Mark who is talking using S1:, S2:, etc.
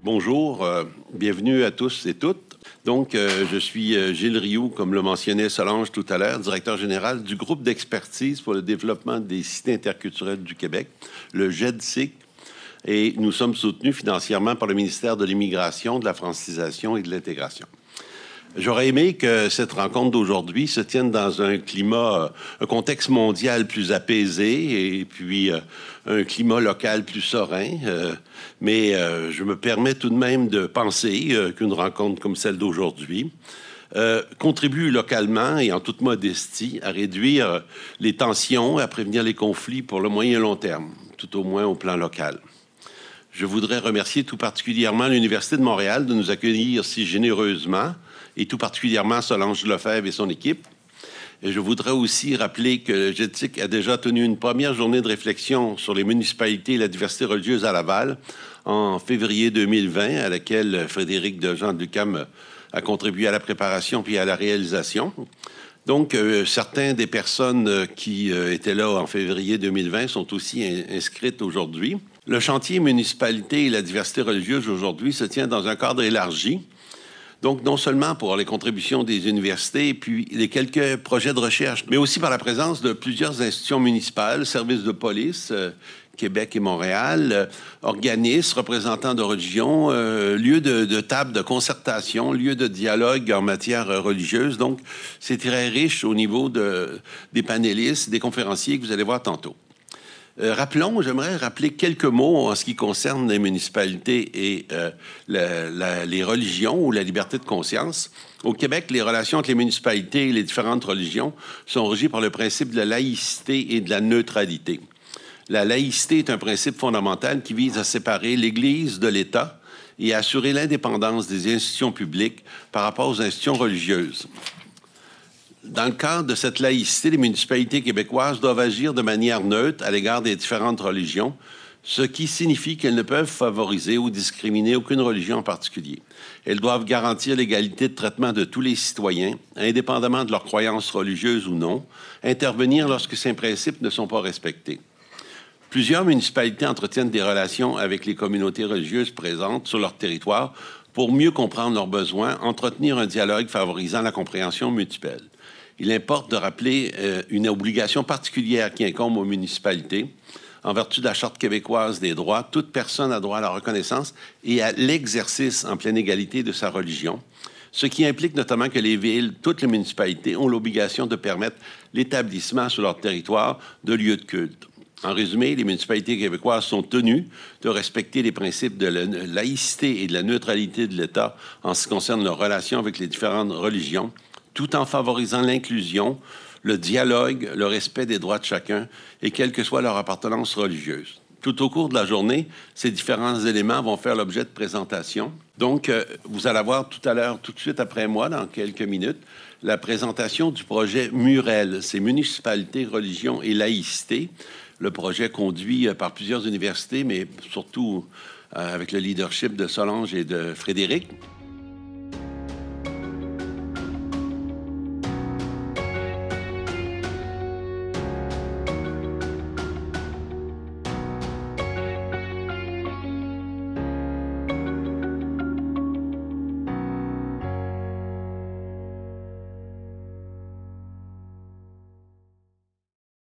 S1: Bonjour, bienvenue à tous et toutes. Donc, je suis Gilles Rioux, comme le mentionnait Solange tout à l'heure, directeur général du groupe d'expertise pour le développement des cités interculturelles du Québec, le GEDSIC, et nous sommes soutenus financièrement par le ministère de l'Immigration, de la Francisation et de l'Intégration. J'aurais aimé que cette rencontre d'aujourd'hui se tienne dans un climat, un contexte mondial plus apaisé et puis un climat local plus serein. Mais je me permets tout de même de penser qu'une rencontre comme celle d'aujourd'hui contribue localement et en toute modestie à réduire les tensions, à prévenir les conflits pour le moyen et long terme, tout au moins au plan local. Je voudrais remercier tout particulièrement l'Université de Montréal de nous accueillir si généreusement, et tout particulièrement Solange Lefebvre et son équipe. Et je voudrais aussi rappeler que le GEDSIC a déjà tenu une première journée de réflexion sur les municipalités et la diversité religieuse à Laval en février 2020, à laquelle Frédéric Dejean de l'UQAM a contribué à la préparation puis à la réalisation. Donc, certaines des personnes qui étaient là en février 2020 sont aussi inscrites aujourd'hui. Le chantier municipalité et la diversité religieuse aujourd'hui se tient dans un cadre élargi. Donc, non seulement pour les contributions des universités et puis les quelques projets de recherche, mais aussi par la présence de plusieurs institutions municipales, services de police, Québec et Montréal, organismes, représentants de religion, lieux de table de concertation, lieux de dialogue en matière religieuse. Donc, c'est très riche au niveau des panélistes, des conférenciers que vous allez voir tantôt. J'aimerais rappeler quelques mots en ce qui concerne les municipalités et les religions ou la liberté de conscience. Au Québec, les relations entre les municipalités et les différentes religions sont régies par le principe de la laïcité et de la neutralité. La laïcité est un principe fondamental qui vise à séparer l'Église de l'État et à assurer l'indépendance des institutions publiques par rapport aux institutions religieuses. Dans le cadre de cette laïcité, les municipalités québécoises doivent agir de manière neutre à l'égard des différentes religions, ce qui signifie qu'elles ne peuvent favoriser ou discriminer aucune religion en particulier. Elles doivent garantir l'égalité de traitement de tous les citoyens, indépendamment de leurs croyances religieuses ou non, intervenir lorsque ces principes ne sont pas respectés. Plusieurs municipalités entretiennent des relations avec les communautés religieuses présentes sur leur territoire pour mieux comprendre leurs besoins, entretenir un dialogue favorisant la compréhension mutuelle. Il importe de rappeler une obligation particulière qui incombe aux municipalités. En vertu de la Charte québécoise des droits, toute personne a droit à la reconnaissance et à l'exercice en pleine égalité de sa religion, ce qui implique notamment que les villes, toutes les municipalités, ont l'obligation de permettre l'établissement sur leur territoire de lieux de culte. En résumé, les municipalités québécoises sont tenues de respecter les principes de la laïcité et de la neutralité de l'État en ce qui concerne leurs relations avec les différentes religions, tout en favorisant l'inclusion, le dialogue, le respect des droits de chacun et quelle que soit leur appartenance religieuse. Tout au cours de la journée, ces différents éléments vont faire l'objet de présentations. Donc, vous allez voir tout à l'heure, tout de suite après moi, dans quelques minutes, la présentation du projet MUREL, c'est Municipalité, Religion et Laïcité. Le projet conduit par plusieurs universités, mais surtout avec le leadership de Solange et de Frédéric.